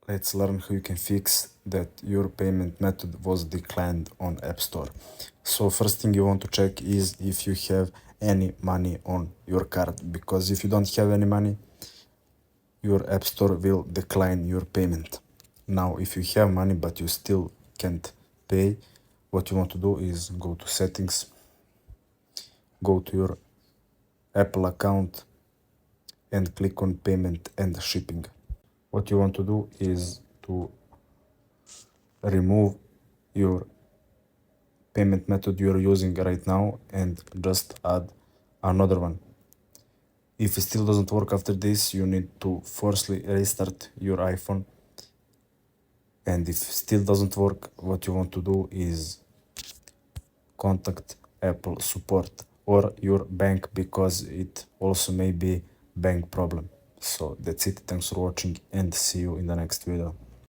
Let's learn how you can fix that your payment method was declined on App Store. So first thing you want to check is if you have any money on your card, because if you don't have any money, your App Store will decline your payment. Now, if you have money but you still can't pay, what you want to do is go to settings, go to your Apple account and click on payment and shipping. What you want to do is to remove your payment method you're using right now and just add another one. If it still doesn't work after this, you need to forcefully restart your iPhone. And if still doesn't work, what you want to do is contact Apple support or your bank, because it also may be bank problem. So that's it. Thanks for watching and see you in the next video.